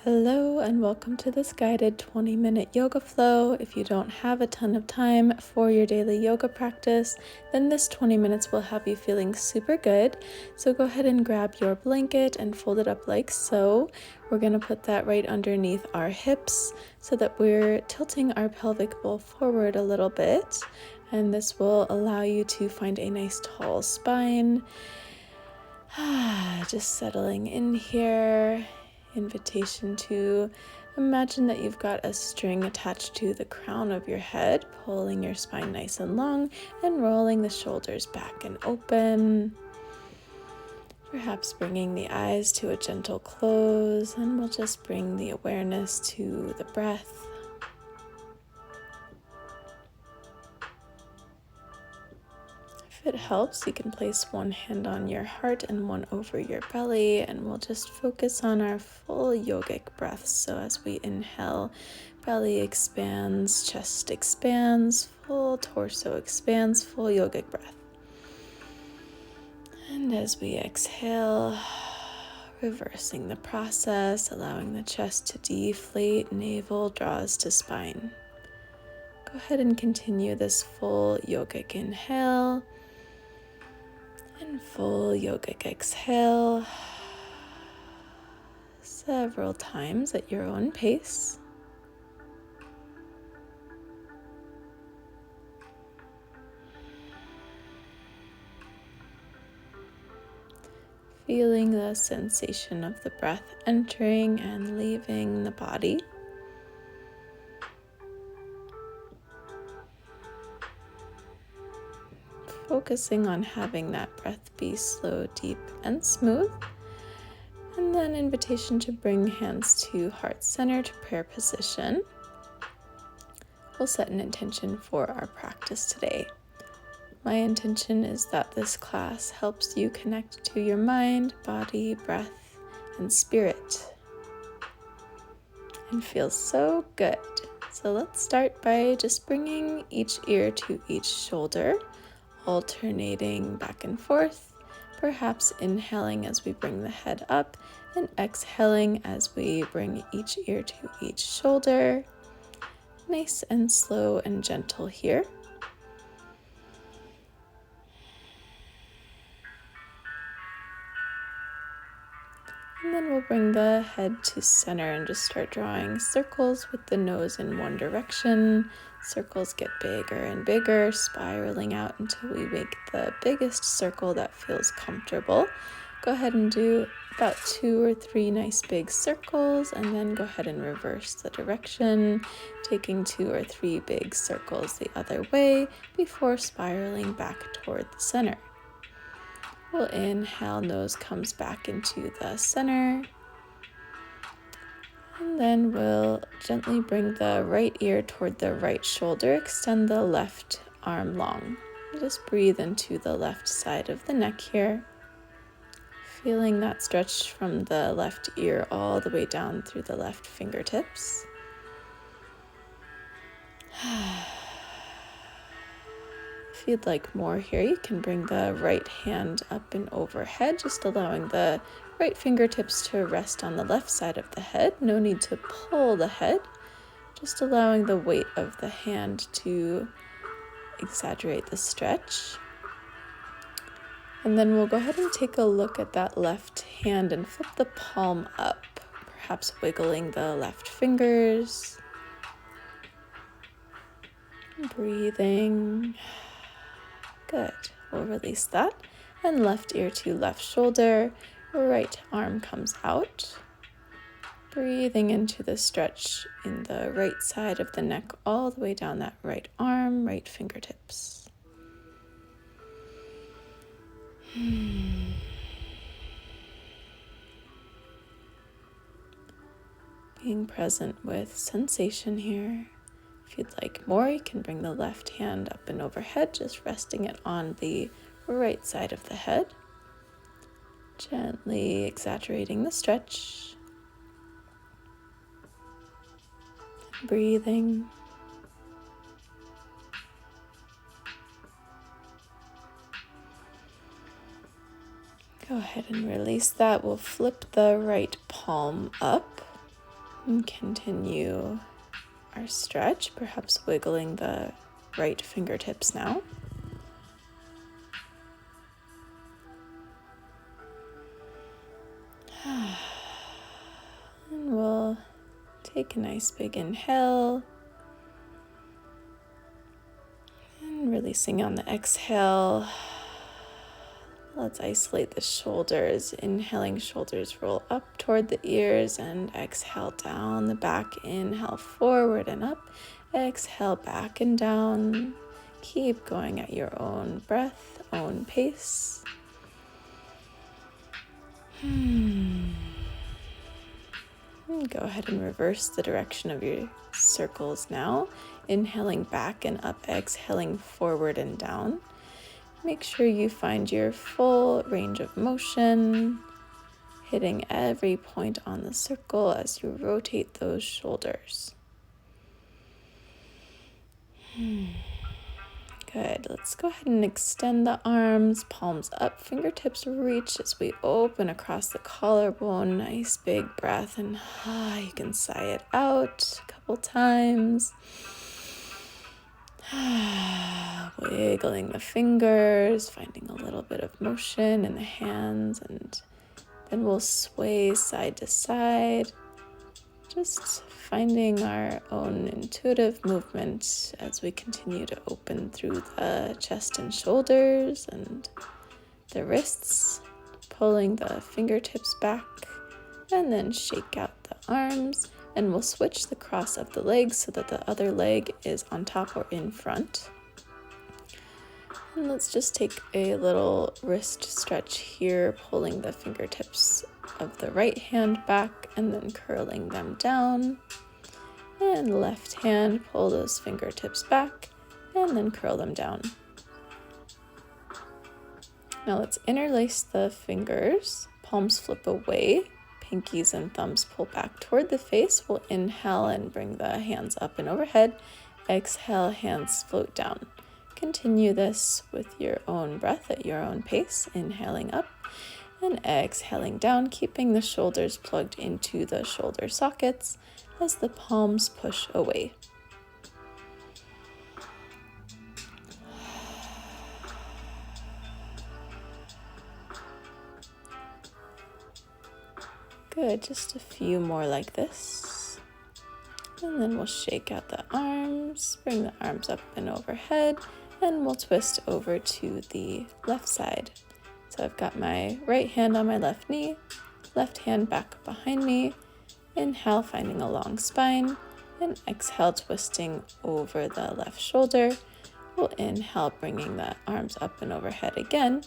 Hello and welcome to this guided 20-minute yoga flow. If you don't have a ton of time for your daily yoga practice, then this 20 minutes will have you feeling super good. So go ahead and grab your blanket and fold it up like so. We're going to put that right underneath our hips so that we're tilting our pelvic bowl forward a little bit. And this will allow you to find a nice tall spine. Just settling in here. Invitation to imagine that you've got a string attached to the crown of your head, pulling your spine nice and long and rolling the shoulders back and open. Perhaps bringing the eyes to a gentle close, and we'll just bring the awareness to the breath. If it helps, you can place one hand on your heart and one over your belly, and we'll just focus on our full yogic breaths. So as we inhale, belly expands, chest expands, full torso expands, full yogic breath. And as we exhale, reversing the process, allowing the chest to deflate, navel draws to spine. Go ahead and continue this full yogic inhale. And full yogic exhale several times at your own pace. Feeling the sensation of the breath entering and leaving the body. Focusing on having that breath be slow, deep, and smooth. And then invitation to bring hands to heart center to prayer position. We'll set an intention for our practice today. My intention is that this class helps you connect to your mind, body, breath, and spirit. And feels so good. So let's start by just bringing each ear to each shoulder, alternating back and forth, perhaps inhaling as we bring the head up and exhaling as we bring each ear to each shoulder. Nice and slow and gentle here. And then we'll bring the head to center and just start drawing circles with the nose in one direction. Circles get bigger and bigger, spiraling out until we make the biggest circle that feels comfortable. Go ahead and do about 2 or 3 nice big circles, and then go ahead and reverse the direction, taking 2 or 3 big circles the other way before spiraling back toward the center. We'll inhale, nose comes back into the center. And then we'll gently bring the right ear toward the right shoulder, extend the left arm long. Just breathe into the left side of the neck here. Feeling that stretch from the left ear all the way down through the left fingertips. If you'd like more here, you can bring the right hand up and overhead, just allowing the right fingertips to rest on the left side of the head. No need to pull the head, just allowing the weight of the hand to exaggerate the stretch. And then we'll go ahead and take a look at that left hand and flip the palm up, perhaps wiggling the left fingers. Breathing. Good. We'll release that. And left ear to left shoulder. Right arm comes out. Breathing into the stretch in the right side of the neck, all the way down that right arm, right fingertips. Being present with sensation here. If you'd like more, you can bring the left hand up and overhead, just resting it on the right side of the head. Gently exaggerating the stretch. Breathing. Go ahead and release that. We'll flip the right palm up. And continue our stretch, perhaps wiggling the right fingertips now. And we'll take a nice big inhale. And releasing on the exhale. Let's isolate the shoulders. Inhaling, shoulders roll up toward the ears, and exhale down the back. Inhale forward and up. Exhale back and down. Keep going at your own breath, own pace. And go ahead and reverse the direction of your circles now. Inhaling back and up, exhaling forward and down. Make sure you find your full range of motion, hitting every point on the circle as you rotate those shoulders. Good. Let's go ahead and extend the arms, palms up, fingertips reach as we open across the collarbone. Nice big breath, and you can sigh it out a couple times. Wiggling the fingers, finding a little bit of motion in the hands, and then we'll sway side to side, just finding our own intuitive movement as we continue to open through the chest and shoulders and the wrists, pulling the fingertips back, and then shake out the arms. And we'll switch the cross of the legs so that the other leg is on top or in front. And let's just take a little wrist stretch here, pulling the fingertips of the right hand back and then curling them down. And left hand, pull those fingertips back and then curl them down. Now let's interlace the fingers, palms flip away. Pinkies and thumbs pull back toward the face. We'll inhale and bring the hands up and overhead. Exhale, hands float down. Continue this with your own breath at your own pace. Inhaling up and exhaling down, keeping the shoulders plugged into the shoulder sockets as the palms push away. Good, just a few more like this. And then we'll shake out the arms, bring the arms up and overhead, and we'll twist over to the left side. So I've got my right hand on my left knee, left hand back behind me. Inhale, finding a long spine, and exhale, twisting over the left shoulder. We'll inhale, bringing the arms up and overhead again,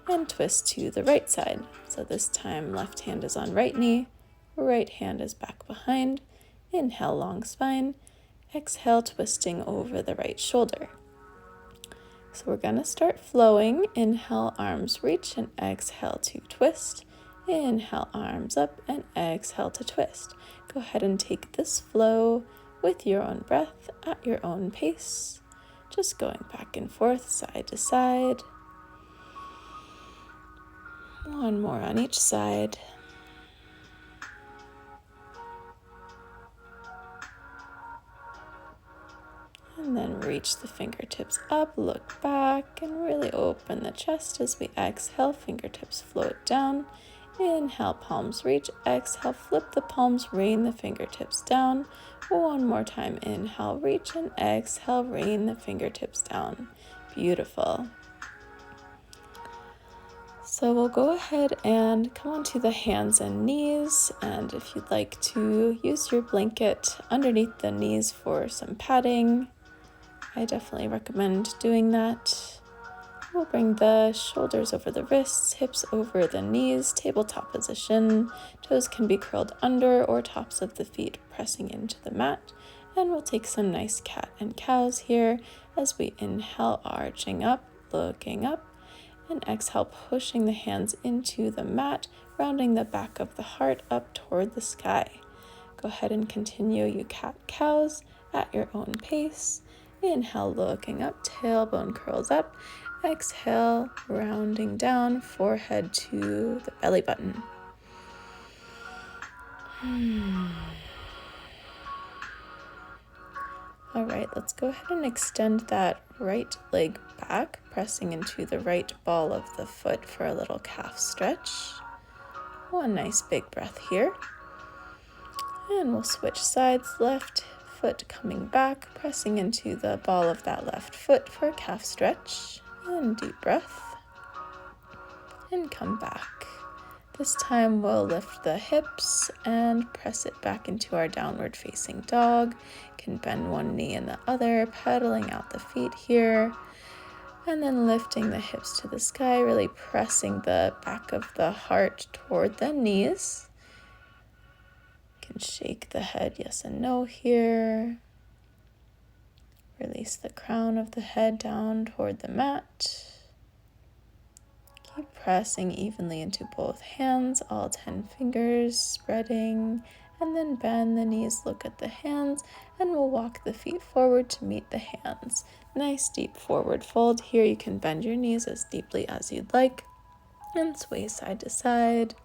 and twist to the right side. So this time, left hand is on right knee, right hand is back behind. Inhale, long spine. Exhale, twisting over the right shoulder. So we're gonna start flowing. Inhale, arms reach, and exhale to twist. Inhale, arms up, and exhale to twist. Go ahead and take this flow with your own breath at your own pace. Just going back and forth, side to side. One more on each side. And then reach the fingertips up, look back, and really open the chest as we exhale. Fingertips float down. Inhale, palms reach. Exhale, flip the palms, rain the fingertips down. One more time. Inhale, reach, and exhale, rain the fingertips down. Beautiful. So we'll go ahead and come onto the hands and knees, and if you'd like to use your blanket underneath the knees for some padding, I definitely recommend doing that. We'll bring the shoulders over the wrists, hips over the knees, tabletop position. Toes can be curled under or tops of the feet pressing into the mat. And we'll take some nice cat and cows here as we inhale, arching up, looking up, and exhale, pushing the hands into the mat, rounding the back of the heart up toward the sky. Go ahead and continue you cat-cows at your own pace. Inhale, looking up, tailbone curls up. Exhale, rounding down, forehead to the belly button. All right, let's go ahead and extend that right leg back, pressing into the right ball of the foot for a little calf stretch. One nice big breath here. And we'll switch sides, left foot coming back, pressing into the ball of that left foot for a calf stretch. And deep breath. And come back. This time we'll lift the hips and press it back into our downward facing dog. You can bend one knee and the other, pedaling out the feet here. And then lifting the hips to the sky, really pressing the back of the heart toward the knees. You can shake the head yes and no here. Release the crown of the head down toward the mat. Keep pressing evenly into both hands, all 10 fingers, spreading, and then bend the knees, look at the hands, and we'll walk the feet forward to meet the hands. Nice deep forward fold. Here you can bend your knees as deeply as you'd like and sway side to side.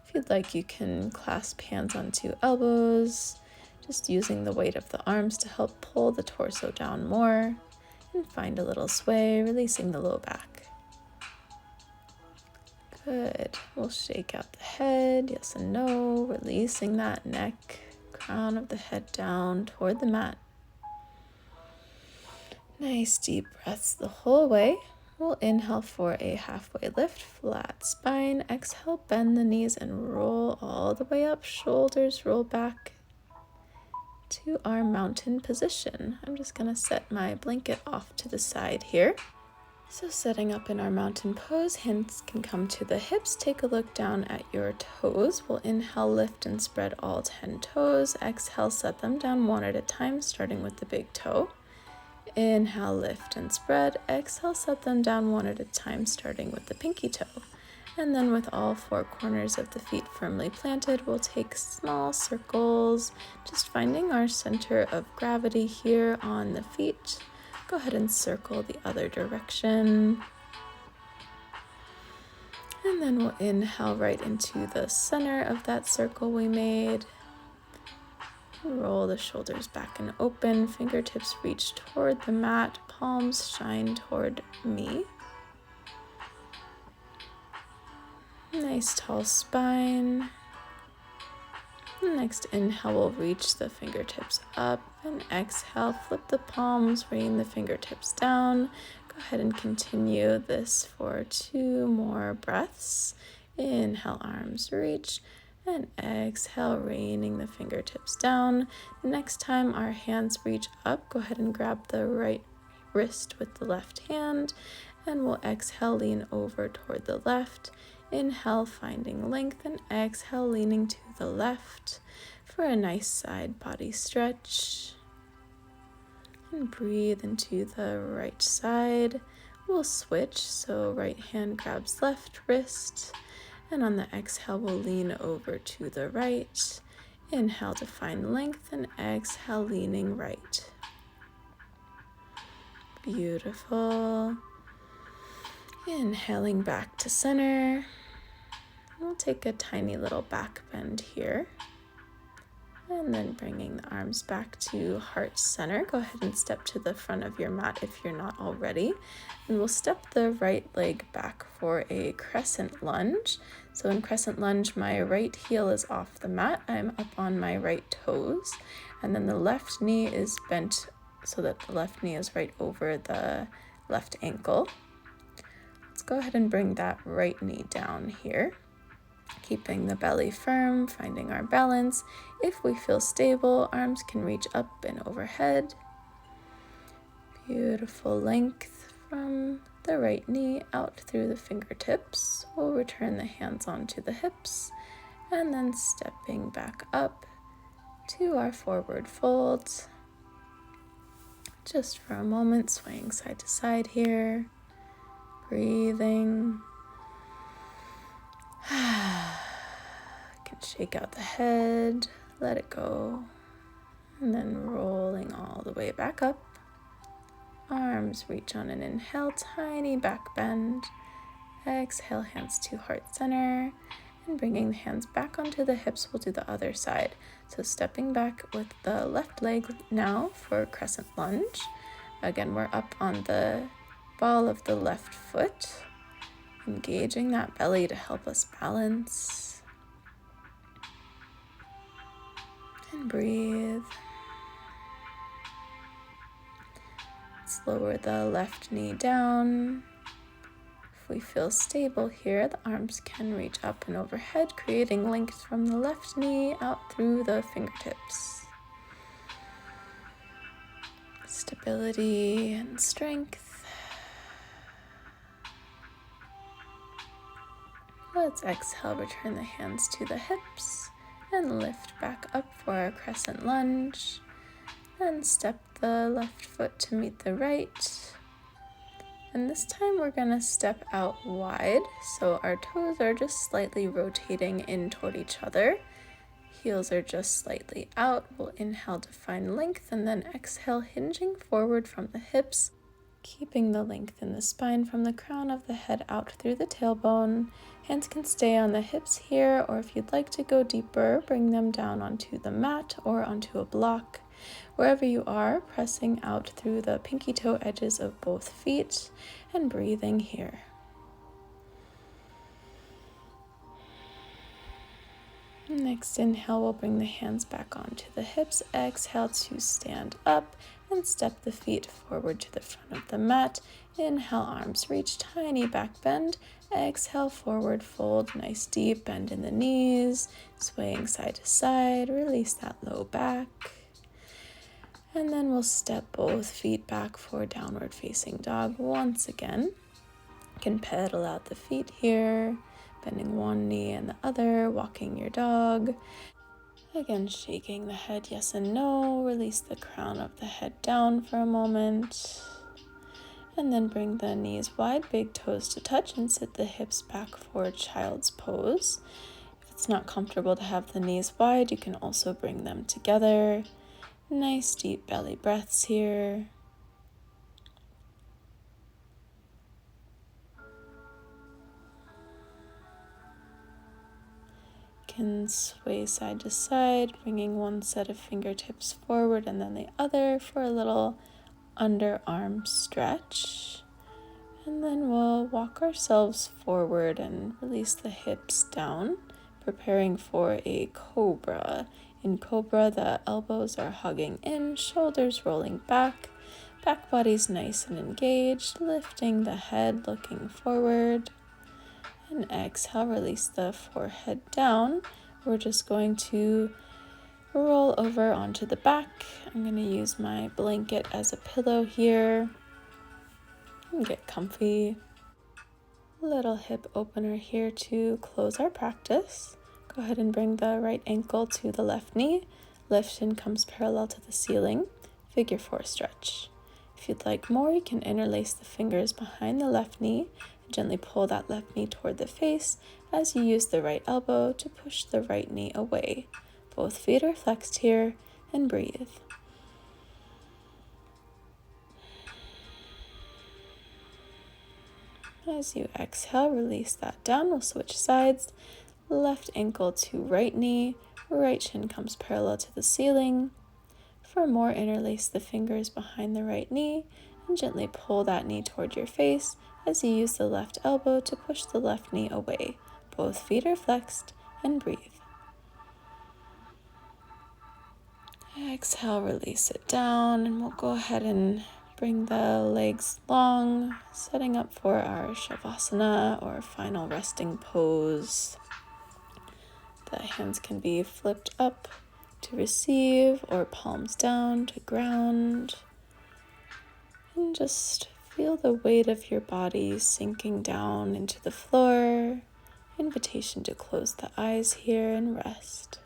If you'd like, you can clasp hands onto elbows, just using the weight of the arms to help pull the torso down more, and find a little sway, releasing the low back. Good. We'll shake out the head, yes and no, releasing that neck, crown of the head down toward the mat. Nice deep breaths the whole way. We'll inhale for a halfway lift, flat spine. Exhale, bend the knees and roll all the way up. Shoulders roll back to our mountain position. I'm just going to set my blanket off to the side here. So setting up in our mountain pose, hands can come to the hips. Take a look down at your toes. We'll inhale, lift and spread all 10 toes. Exhale, set them down one at a time, starting with the big toe. Inhale, lift and spread. Exhale, set them down one at a time, starting with the pinky toe. And then with all 4 corners of the feet firmly planted, we'll take small circles, just finding our center of gravity here on the feet. Go ahead and circle the other direction. And then we'll inhale right into the center of that circle we made. Roll the shoulders back and open. Fingertips reach toward the mat. Palms shine toward me. Nice tall spine. Next inhale, we'll reach the fingertips up, and exhale, flip the palms, rain the fingertips down. Go ahead and continue this for 2 more breaths. Inhale, arms reach, and exhale, raining the fingertips down. Next time our hands reach up, go ahead and grab the right wrist with the left hand, and we'll exhale, lean over toward the left. Inhale, finding length, and exhale, leaning to the left for a nice side body stretch. And breathe into the right side. We'll switch, so right hand grabs left wrist, and on the exhale, we'll lean over to the right. Inhale to find length, and exhale, leaning right. Beautiful. Inhaling back to center. We'll take a tiny little back bend here. And then bringing the arms back to heart center. Go ahead and step to the front of your mat if you're not already. And we'll step the right leg back for a crescent lunge. So in crescent lunge, my right heel is off the mat. I'm up on my right toes. And then the left knee is bent so that the left knee is right over the left ankle. Let's go ahead and bring that right knee down here. Keeping the belly firm, finding our balance. If we feel stable, arms can reach up and overhead. Beautiful length from the right knee out through the fingertips. We'll return the hands onto the hips and then stepping back up to our forward folds. Just for a moment, swaying side to side here. Breathing. Can shake out the head, let it go, and then rolling all the way back up. Arms reach on an inhale, tiny back bend. Exhale, hands to heart center. And bringing the hands back onto the hips, we'll do the other side. So stepping back with the left leg now for Crescent Lunge. Again, we're up on the ball of the left foot, engaging that belly to help us balance. And breathe. Let's lower the left knee down. If we feel stable here, the arms can reach up and overhead, creating length from the left knee out through the fingertips. Stability and strength. Let's exhale, return the hands to the hips and lift back up for our Crescent Lunge. And step the left foot to meet the right. And this time we're gonna step out wide, so our toes are just slightly rotating in toward each other. Heels are just slightly out. We'll inhale to find length and then exhale, hinging forward from the hips, keeping the length in the spine from the crown of the head out through the tailbone. Hands can stay on the hips here, or if you'd like to go deeper, bring them down onto the mat or onto a block. Wherever you are, pressing out through the pinky toe edges of both feet and breathing here. Next inhale, we'll bring the hands back onto the hips. Exhale to stand up and step the feet forward to the front of the mat. Inhale, arms reach, tiny back bend. Exhale, forward fold, nice deep bend in the knees, swaying side to side. Release that low back. And then we'll step both feet back for downward facing dog once again. You can pedal out the feet here, bending one knee and the other, walking your dog. Again, shaking the head yes and no. Release the crown of the head down for a moment. And then bring the knees wide, big toes to touch, and sit the hips back for child's pose. If it's not comfortable to have the knees wide, you can also bring them together. Nice deep belly breaths here. Can sway side to side, bringing one set of fingertips forward and then the other for a little underarm stretch. And then we'll walk ourselves forward and release the hips down, preparing for a Cobra. In Cobra, the elbows are hugging in, shoulders rolling back body's nice and engaged, lifting the head, looking forward. And exhale, release the forehead down. We're just going to roll over onto the back. I'm going to use my blanket as a pillow here. And get comfy. Little hip opener here to close our practice. Go ahead and bring the right ankle to the left knee. Lift and comes parallel to the ceiling. Figure 4 stretch. If you'd like more, you can interlace the fingers behind the left knee and gently pull that left knee toward the face as you use the right elbow to push the right knee away. Both feet are flexed here, and breathe. As you exhale, release that down. We'll switch sides. Left ankle to right knee. Right shin comes parallel to the ceiling. For more, interlace the fingers behind the right knee and gently pull that knee toward your face as you use the left elbow to push the left knee away. Both feet are flexed, and breathe. Exhale, release it down, and we'll go ahead and bring the legs long, setting up for our Shavasana or final resting pose. The hands can be flipped up to receive or palms down to ground. And just feel the weight of your body sinking down into the floor. Invitation to close the eyes here and rest.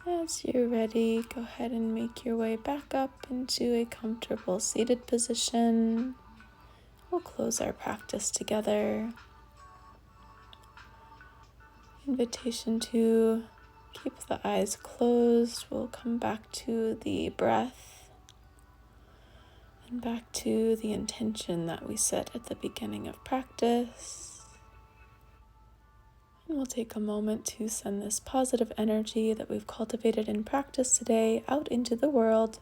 As you're ready, go ahead and make your way back up into a comfortable seated position. we'll close our practice together. Invitation to keep the eyes closed. We'll come back to the breath and back to the intention that we set at the beginning of practice. And we'll take a moment to send this positive energy that we've cultivated in practice today out into the world.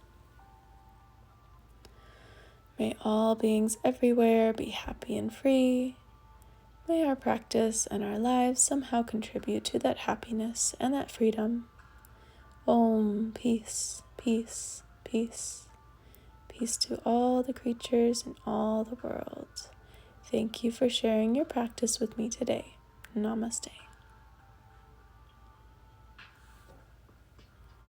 May all beings everywhere be happy and free. May our practice and our lives somehow contribute to that happiness and that freedom. Om, peace, peace, peace. Peace to all the creatures in all the world. Thank you for sharing your practice with me today. Namaste.